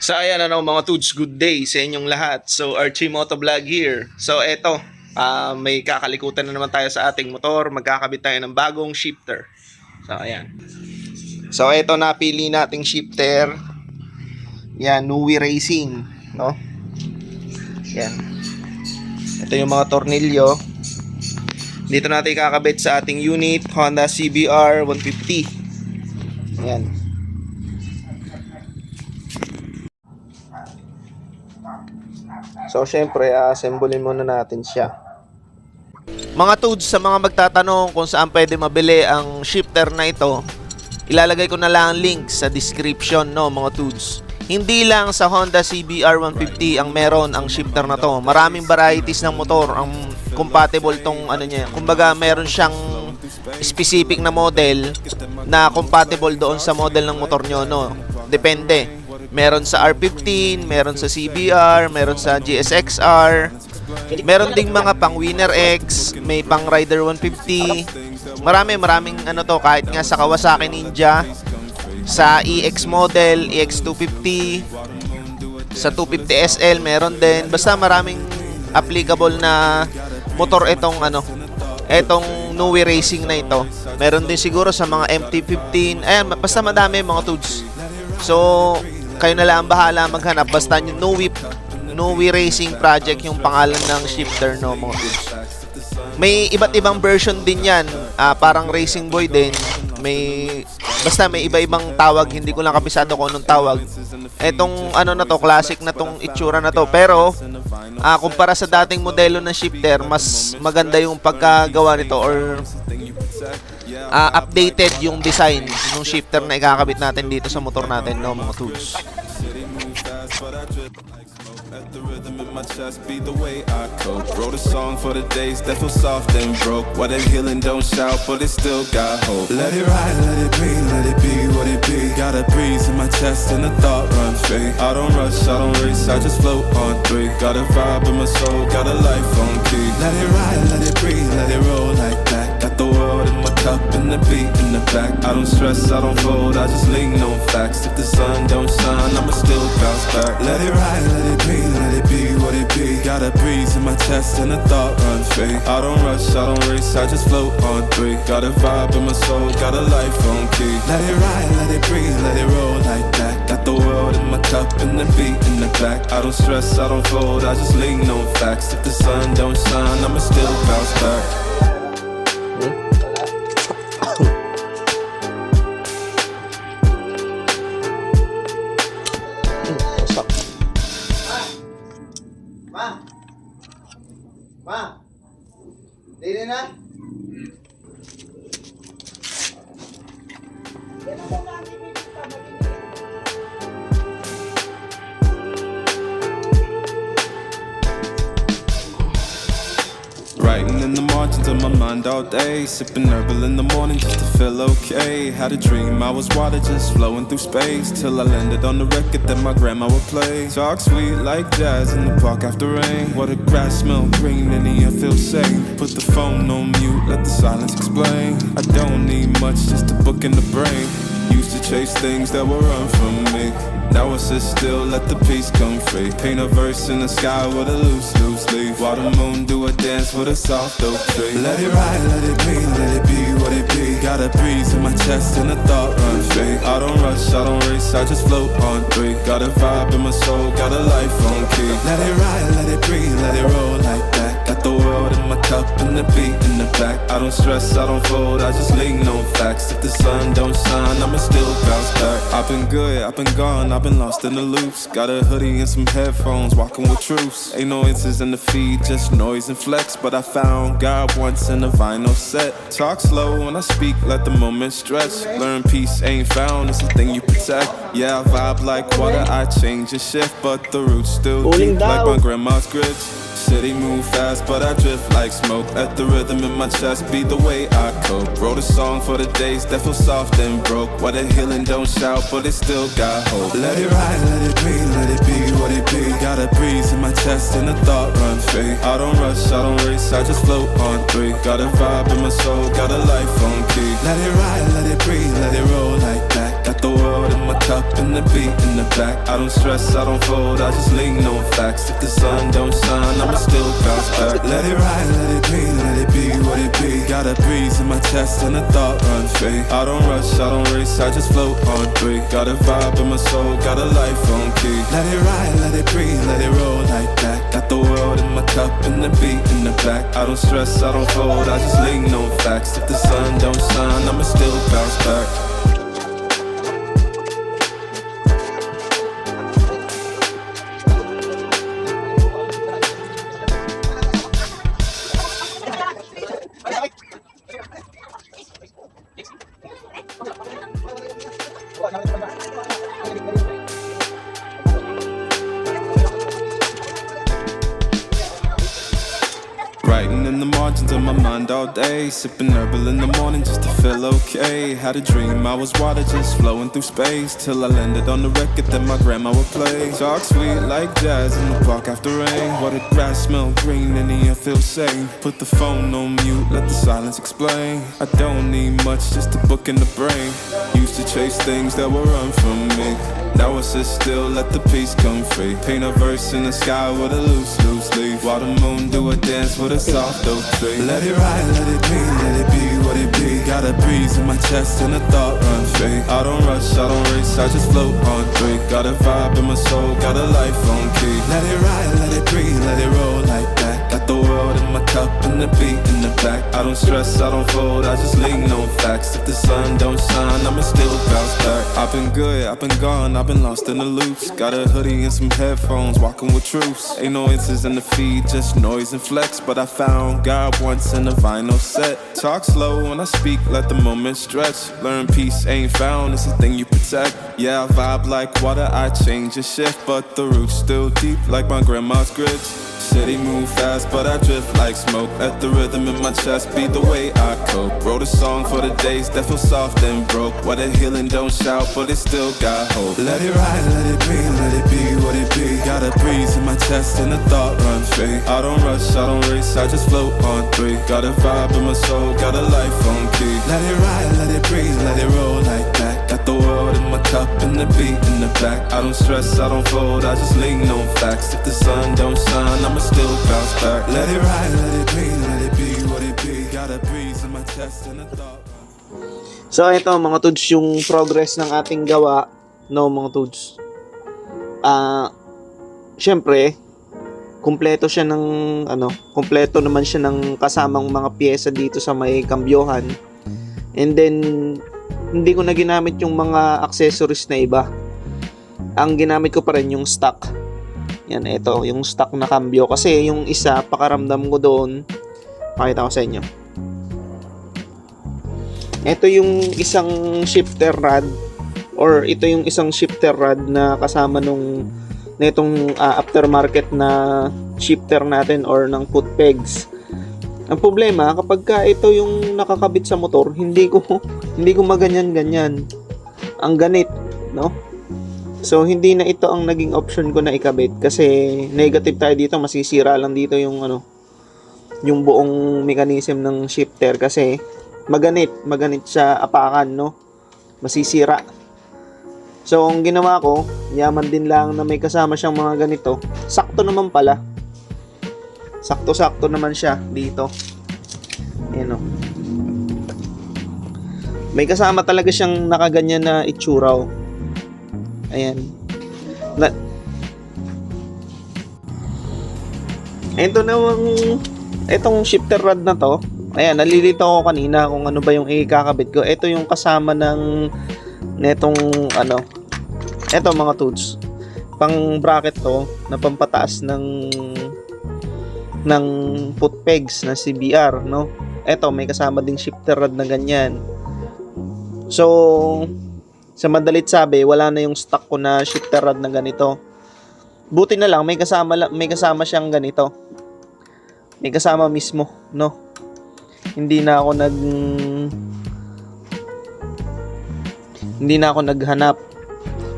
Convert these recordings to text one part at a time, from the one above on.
So ayan ano mga tudes, good day sa inyong lahat. So Archie Motovlog here. So eto, may kakalikutan na naman tayo sa ating motor. Magkakabit tayo ng bagong shifter. So ayan. So eto, napili nating shifter. Yan, Nui Racing, no? Yan. Ito yung mga tornilyo. Dito natin kakabit sa ating unit, Honda CBR 150. Yan. So, syempre, assemblein muna natin siya. Mga tudes, sa mga magtatanong kung saan pwede mabili ang shifter na ito, ilalagay ko na lang ang link sa description, no, mga tudes. Hindi lang sa Honda CBR 150 ang meron ang shifter na to. Maraming varieties ng motor ang compatible tong ano niya. Kumbaga, meron siyang specific na model na compatible doon sa model ng motor nyo, no. Depende. Meron sa R15, meron sa CBR, meron sa GSXR. Meron ding mga pang Winner X, may pang Rider 150. Maraming ano to, kahit nga sa Kawasaki Ninja, sa EX model, EX250, sa 250 SL meron din. Basta maraming applicable na motor itong etong Nui Racing na ito. Meron din siguro sa mga MT-15. Ayan, basta madami mga tudes. So, kayo na lang bahala maghanap. Basta yung Nui Racing Project yung pangalan ng shifter, no, mga tudes. May iba't ibang version din yan. Parang Racing Boy din. Basta may iba-ibang tawag. Hindi ko lang kabisado kung anong tawag. Etong ano na to, classic na tong itsura na to. Pero, kumpara sa dating modelo ng shifter, mas maganda yung pagkagawa nito or updated yung design ng shifter na ikakabit natin dito sa motor natin, no, mga tools. Let the rhythm in my chest be the way I cope. Wrote a song for the days that feel soft and broke. What that healing don't shout, but it still got hope. Let it ride, let it be what it be. Got a breeze in my chest and the thought run free. I don't rush, I don't race, I just float on three. Got a vibe in my soul, got a life on key. Let it ride, let it breathe, let it roll like that. Got the world in my cup and the beat in the back. I don't stress, I don't fold, I just lean on facts. If the sun don't shine, I'ma still bounce back. Let it ride, let it be, let it be what it be. Got a breeze in my chest and a thought run free. I don't rush, I don't race, I just float on three. Got a vibe in my soul, got a life on key. Let it ride, let it breathe, let it roll like that. Got the world in my cup and the beat in the back. I don't stress, I don't fold, I just lean on facts. If the sun don't shine, I'ma still bounce back. Ma, dili na? Writing in the margins of my mind all day. Sipping herbal in the morning just to feel okay. Had a dream I was water just flowing through space, till I landed on the record that my grandma would play. Talk sweet like jazz in the park after rain. What a grass smell green and the air feels safe. Put the phone on mute, let the silence explain. I don't need much, just a book in the brain. Used to chase things that were run from me. Now I sit still, let the peace come free. Paint a verse in the sky with a loose leaf. While the moon do a dance with a soft oak tree. Let it ride, let it be what it be. Got a breeze in my chest and a thought run free. I don't rush, I don't race, I just float on three. Got a vibe in my soul, got a life on key. Let it ride, let it breathe, let it roll like that. Got the world in my cup and the beat in the back. I don't stress, I don't fold, I just lean on facts. If the sun don't shine, I'ma still bounce back. I've been good, I've been gone, I've been lost in the loops. Got a hoodie and some headphones, walking with truths. Ain't no inches in the feed, just noise and flex. But I found God once in a vinyl set. Talk slow when I speak, let the moment stretch. Learn peace ain't found, it's a thing you protect. Yeah, I vibe like water, I change and shift, but the roots still deep like my grandma's grits. City move fast, but I drift like smoke. Let the rhythm in my chest be the way I cope. Wrote a song for the days that feel soft and broke. What that healing don't shout, but it still got hope. Let it ride, let it be what it be. Got a breeze in my chest and a thought run free. I don't rush, I don't race, I just float on three. Got a vibe in my soul, got a life on key. Let it ride, let it breathe, let it roll like that. Got Got the world in my cup and the beat in the back. I don't stress, I don't fold, I just lean on facts. If the sun don't shine, I'ma still bounce back. Let it ride, let it be what it be. Got a breeze in my chest and a thought run free. I don't rush, I don't race, I just float on three. Got a vibe in my soul, got a life on key. Let it ride, let it breathe, let it roll like that. Got the world in my cup and the beat in the back. I don't stress, I don't fold, I just lean on facts. If the sun don't shine, I'ma still bounce back. Writing in the margins of my mind all day, sipping herbal in the morning just to feel okay. Had a dream I was water just flowing through space, till I landed on the record that my grandma would play. Talk sweet like jazz in the park after rain. What the grass smell green and the air feels sane. Put the phone on mute, let the silence explain. I don't need much, just a book in the brain. Used to chase things that would run from me. Now I sit still, let the peace come free. Paint a verse in the sky with a loose leaf. While the moon do a dance with a soft oak tree. Let it ride, let it be what it be. Got a breeze in my chest and a thought run free. I don't rush, I don't race, I just float on three. Got a vibe in my soul, got a life on key. Let it ride, let it breathe, let it roll like that. Got the world in my cup and the beat in the back. I don't stress, I don't fold, I just lean on facts. If the sun don't shine, I'ma still bounce back. I've been good, I've been gone, I've been lost in the loops. Got a hoodie and some headphones, walking with truths. Ain't no answers in the feed, just noise and flex. But I found God once in a vinyl set. Talk slow when I speak, let the moment stretch. Learn peace ain't found, it's a thing you protect. Yeah, I vibe like water, I change and shift. But the roots still deep like my grandma's grits. City move fast, but I drift like smoke. Let the rhythm in my chest be the way I cope. Wrote a song for the days that feel soft and broke. Where the healing don't shout, but it still got hope. Let it ride, let it be what it be. Got a breeze in my chest and a thought run free. I don't rush, I don't race, I just float on three. Got a vibe in my soul, got a life on key. Let it ride, let it breathe, let it roll like that. Got the world in my cup and the beat in the back. I don't stress, I don't fold, I just lean on facts. If the sun don't shine, I'ma still bounce back. Let it ride, let it be what it be. Got a breeze in my chest and a thought. So ito mga tuds, yung progress ng ating gawa, no mga tuds. Syempre, kumpleto siya ng kumpleto naman siya ng kasamang mga piyesa dito sa may kambyohan. And then hindi ko na ginamit yung mga accessories na iba. Ang ginamit ko pa rin yung stock. Yan, ito, yung stock na kambyo. Kasi yung isa, pakaramdam ko doon, pakita ko sa inyo. Ito yung isang shifter rod, or ito yung isang shifter rod na kasama nung netong aftermarket na shifter natin or ng foot pegs. Ang problema, kapag ka ito yung nakakabit sa motor, hindi ko maganyan-ganyan. Ang ganit, no? So, hindi na ito ang naging option ko na ikabit kasi negative tayo dito, masisira lang dito yung yung buong mechanism ng shifter kasi maganit siya apakan, no? Masisira. So, ang ginawa ko, yaman din lang na may kasama siyang mga ganito. Sakto naman pala. Sakto-sakto naman siya dito. Ayan, no? May kasama talaga siyang nakaganyan na itsura, oh. Ayan. Ito namang itong shifter rod na to. Ayan, nalilito ako kanina kung ano ba yung ikakabit ko. Ito yung kasama ng netong eto mga tudes. Pang bracket to na pampataas ng foot pegs na CBR, no? Eto may kasama ding shifter rod na ganyan. So, sa madalit sabi, wala na yung stock ko na shifter rod na ganito. Buti na lang may kasama siyang ganito. May kasama mismo, no? Hindi na ako naghanap.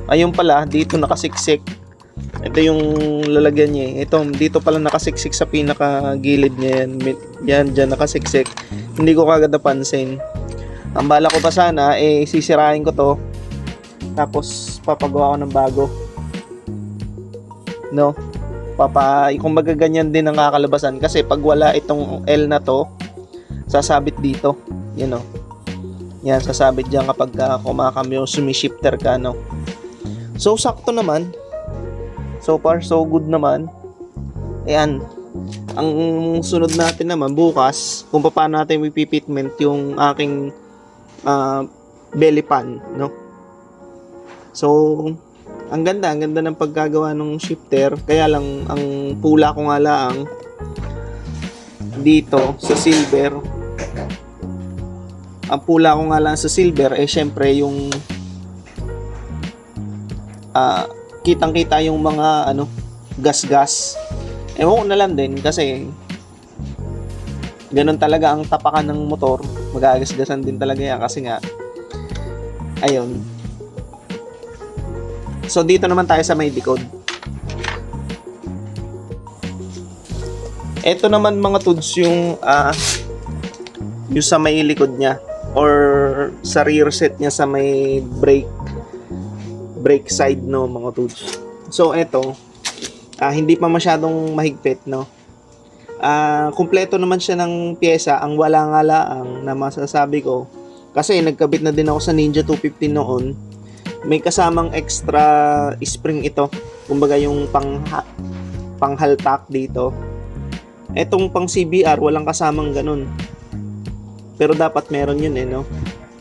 Ayun pala, dito nakasiksik. Ito yung lalagyan niya. Ito, dito pala nakasiksik sa pinakagilid niya yan. Yan, dyan nakasiksik. Hindi ko kagad napansin. Ang bala ko pa sana, sisirain ko to. Tapos papagawa ko ng bago. No? Kung magaganyan din ang kakalabasan kasi pag wala itong L na to, sasabit dito. Yan, no? Yan, sasabit diyan kapag kumakambyo, sumi-shifter ka, no? So sakto naman. So far so good naman. Ayan. Ang sunod natin naman bukas kung paano natin ipipitment yung aking belly pan, no? So ang ganda ng pagkagawa ng shifter. Kaya lang ang pula ko nga lang dito sa silver. Ang pula ko nga lang sa silver syempre yung kitang-kita yung mga gas-gas. Ewan ko na lang din kasi ganun talaga ang tapakan ng motor. Magagasgasan din talaga yan kasi nga ayun. So dito naman tayo sa may likod. Ito naman mga tuds yung sa may likod niya or sa rear set niya sa may brake side, no, mga tuds. So ito hindi pa masyadong mahigpit, no. Kumpleto naman siya ng pyesa. Ang wala nga laang na masasabi ko kasi nagkabit na din ako sa Ninja 250 noon. May kasamang extra spring ito. Kumbaga yung panghaltak dito. Etong pang CBR walang kasamang ganun. Pero dapat meron yun, no.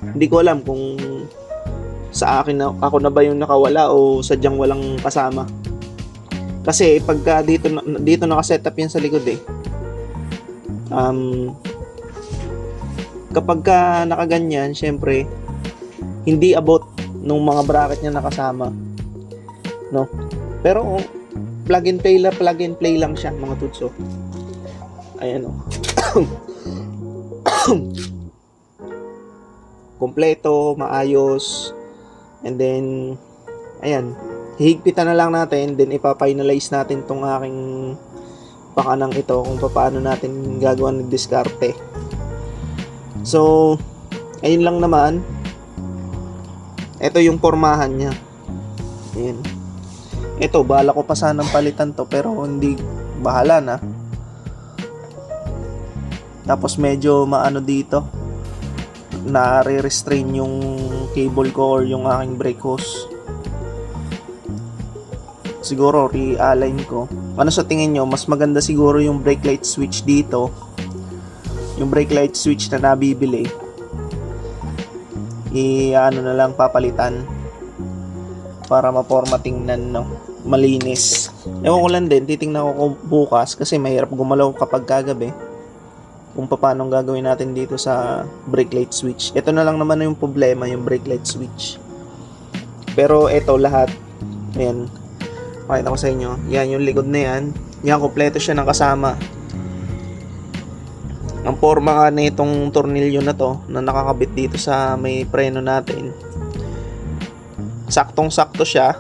Hindi ko alam kung sa akin ako na ba yung nakawala o sadyang walang kasama. Kasi pagka dito naka-setup yan sa likod kapag ka nakaganyan, syempre hindi abot nung mga bracket niya nakasama, no? Pero plug and play lang siya, mga tutso. Ayan, kompleto, maayos. And then ayan, hihigpitan na lang natin, then ipa-finalize natin tong aking pakanang ito kung paano natin gagawa ng diskarte. So ayun lang naman. Ito yung pormahan niya. Ayan. Ito, bala ko pa sanang palitan to pero hindi, bahala na. Tapos medyo maano dito, na-restrain yung cable ko or yung aking brake hose. Siguro realign ko. Ano sa tingin nyo? Mas maganda siguro yung brake light switch dito. Yung brake light switch na nabibili, na lang papalitan para maporma tingnan, no, malinis. Ewan ko lang din, titingnan ko bukas kasi mahirap gumalaw kapag kagabi kung paano gagawin natin dito sa brake light switch. Ito na lang naman yung problema, yung brake light switch. Pero ito lahat, ayan, pakita ko sa inyo, yan yung likod na yan, kompleto siya ng kasama. Ang forma nga na itong tornilyo na to na nakakabit dito sa may preno natin, saktong-sakto siya.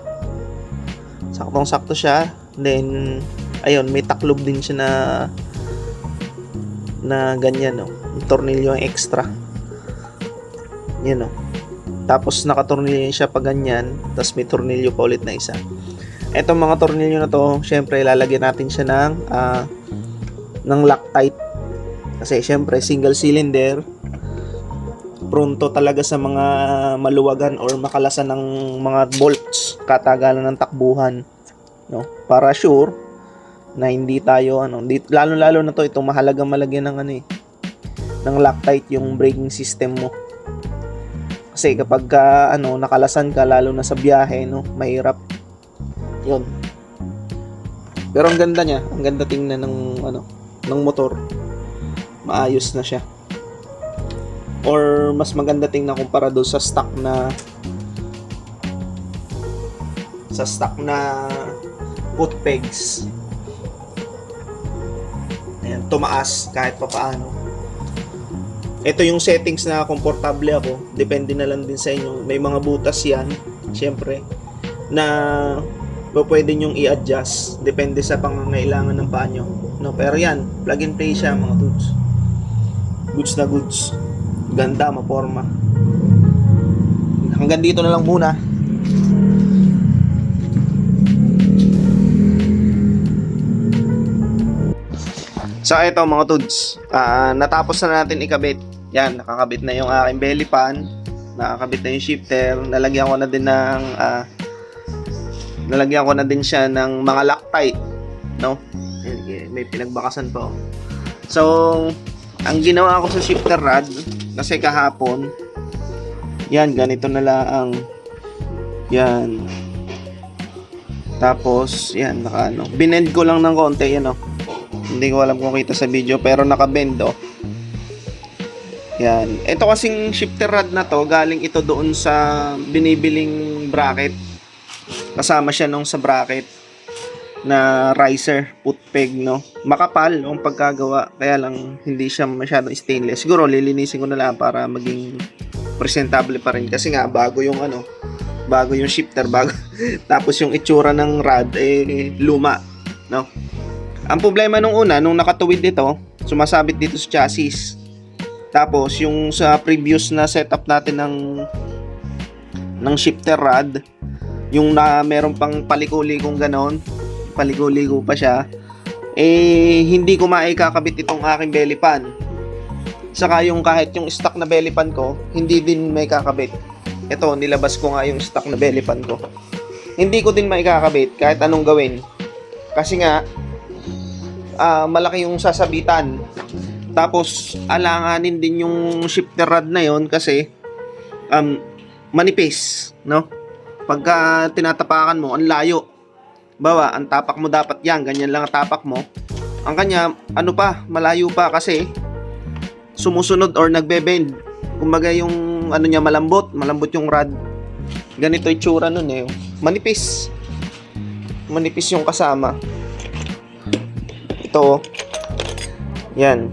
Then ayun, may taklob din siya na ganyan, no. Yung tornilyo yung extra. Yan, no. Tapos nakatornilyo siya pa ganyan, tapos may tornilyo pa ulit na isa. Etong mga tornilyo na to, syempre lalagyan natin siya ng Loctite. Kasi syempre single cylinder, pronto talaga sa mga maluwagan or makalasan ng mga bolts, katagalan ng takbuhan, no? Para sure na hindi tayo lalo na to, itong mahalagang malagyan ng ng Loctite yung braking system mo. Kasi kapag nakalasan ka, lalo na sa biyahe, no, mahirap. 'Yun. Pero ang ganda niya, ang ganda tingnan ng motor. Maayos na siya. Or mas maganda tingnan kumpara doon sa stock na foot pegs. Ayan, tumaas kahit pa paano. Ito yung settings na komportable ako. Depende na lang din sa inyo. May mga butas yan, syempre, na pwede nyong i-adjust. Depende sa pangangailangan ng paa nyo, no? Pero yan, plug and play siya, mga dudes. Goods na goods. Ganda, maporma. Hanggang dito na lang muna. So ito mga tuds, natapos na natin ikabit. Yan, nakakabit na yung aking belly pan, nakakabit na yung shifter, nalagyan ko na din siya ng mga Loctite, no? May pinagbakasan pa. So, ang ginawa ko sa shifter rod, kasi kahapon, yan, ganito na lang. Yan. Tapos, yan, binend ko lang ng konti, yan, oh. Hindi ko alam kung kita sa video, pero nakabend, oh. Yan. Ito kasing shifter rod na to, galing ito doon sa binibiling bracket. Kasama siya nung sa bracket na riser, put peg, no. Makapal yung pagkagawa, kaya lang hindi siya masyadong stainless. Siguro lilinisin ko na lang para maging presentable pa rin kasi nga bago yung shifter, bago. Tapos yung itsura ng rod luma, no. Ang problema nung una, nung nakatuwid dito, sumasabit dito sa chassis. Tapos yung sa previous na setup natin ng shifter rod, yung na meron pang paliko-likong ganon, paliko-liko pa siya, hindi ko maikakabit itong aking belly pan. Saka yung kahit yung stock na belly pan ko, hindi din may kakabit. Ito, nilabas ko nga yung stock na belly pan ko. Hindi ko din maikakabit kahit anong gawin. Kasi nga, malaki yung sasabitan. Tapos, alanganin din yung shifter rod na yon kasi manipis, no? Pagka tinatapakan mo, ang layo. Bawa, ang tapak mo dapat yan, ganyan lang ang tapak mo. Ang kanya, malayo pa kasi sumusunod or nagbe-bend. Kumbaga yung niya malambot yung rod. Ganito itsura nun eh. Manipis yung kasama. Ito, yan.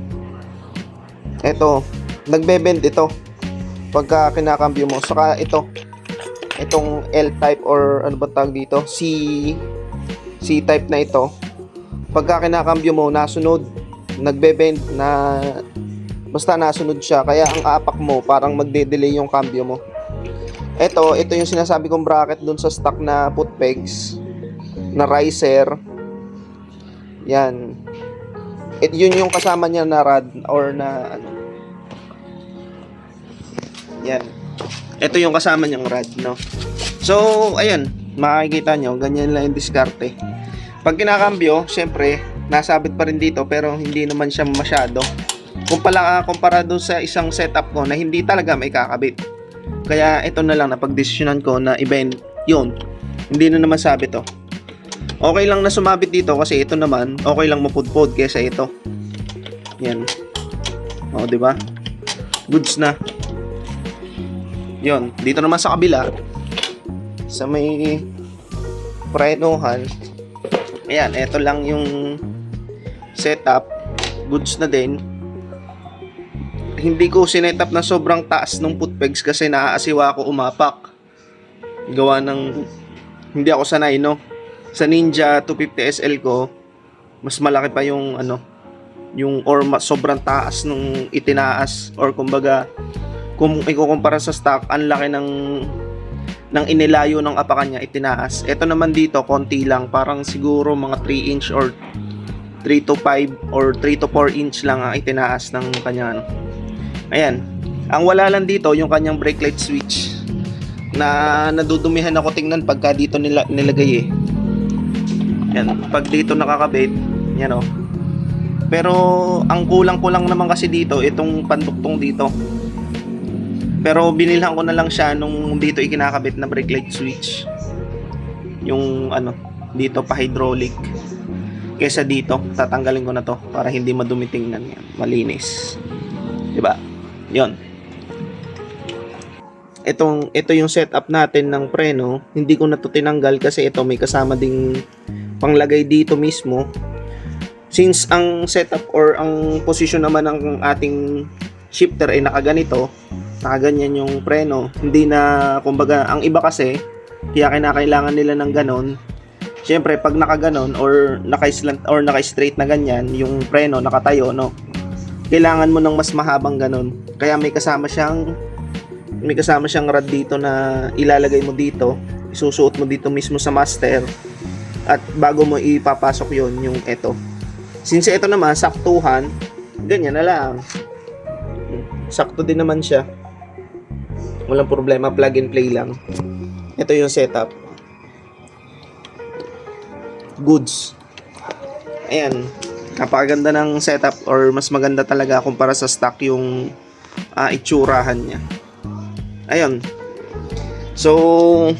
Ito, nagbe-bend ito pagka kinakambyo mo. Saka itong L-type or ano ba tawag dito? C-type na ito. Pagka kinakambyo mo, nasunod, nagbe-bend na basta nasunod siya. Kaya ang apak mo, parang magde-delay yung cambio mo. Ito yung sinasabi kong bracket dun sa stock na put pegs na riser. Yan. Yun yung kasama niya na rod or na yan. Ito yung kasama niyang rod, no? So, ayan, makikita nyo, ganyan lang yung diskarte. Pag kinakambyo, syempre, nasabit pa rin dito pero hindi naman siya masyado. Kumpara doon sa isang setup ko na hindi talaga may kakabit. Kaya ito na lang na pagdesisyonan ko na i-bend, yun. Hindi na naman sabit to. Okay lang na sumabit dito kasi ito naman, okay lang mapudpod kaysa ito. Yan. O, di ba? Goods na. Yon, dito naman sa kabila sa may prenohan. Ayan, ito lang yung setup. Goods na din. Hindi ko sinetup na sobrang taas ng put pegs kasi naaasiwa ako umapak. Gawa ng hindi ako sanay, no. Sa Ninja 250 SL ko, mas malaki pa yung sobrang taas nung itinaas, or kumbaga kung ikukumpara sa stock, ang laki ng inilayo ng apakan niya, itinaas. Ito naman dito, konti lang, parang siguro mga 3 inch or 3 to 5 or 3 to 4 inch lang ang itinaas ng kanya. Ayan. Ang wala lang dito, yung kanyang brake light switch na nadudumihan ako tingnan pagka dito nilagay eh. Yan, pag dito nakakabit, yan o. Pero ang kulang-kulang naman kasi dito, itong panduktong dito. Pero binilhan ko na lang siya nung dito ikinakabit na brake light switch. Yung dito pa hydraulic. Kesa dito, tatanggalin ko na to para hindi madumi tingnan yan. Malinis. 'Di ba? 'Yon. Ito yung setup natin ng preno. Hindi ko na to tinanggal kasi ito may kasama ding panglagay dito mismo. Since ang setup or ang position naman ng ating shifter ay nakaganito, nakaganyan yung preno, hindi na, kumbaga, ang iba kasi, kaya kinakailangan nila ng ganon. Siyempre, pag nakaganon or naka-slant or naka-straight na ganyan, yung preno nakatayo, no? Kailangan mo ng mas mahabang ganon. Kaya may kasama siyang rod dito na ilalagay mo dito, isusuot mo dito mismo sa master, at bago mo ipapasok yon yung ito. Since ito naman, saktuhan, ganyan na lang. Sakto din naman siya. Walang problema, plug and play lang. Ito yung setup. Goods. Ayan, napakaganda ng setup, or mas maganda talaga kumpara sa stock yung itsurahan niya. Ayun. So,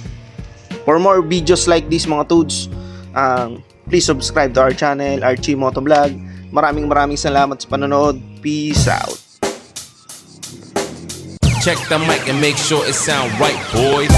for more videos like this mga Toods, please subscribe to our channel, Archie Motovlog. Maraming salamat sa panonood. Peace out. Check the mic and make sure it sound right, boys.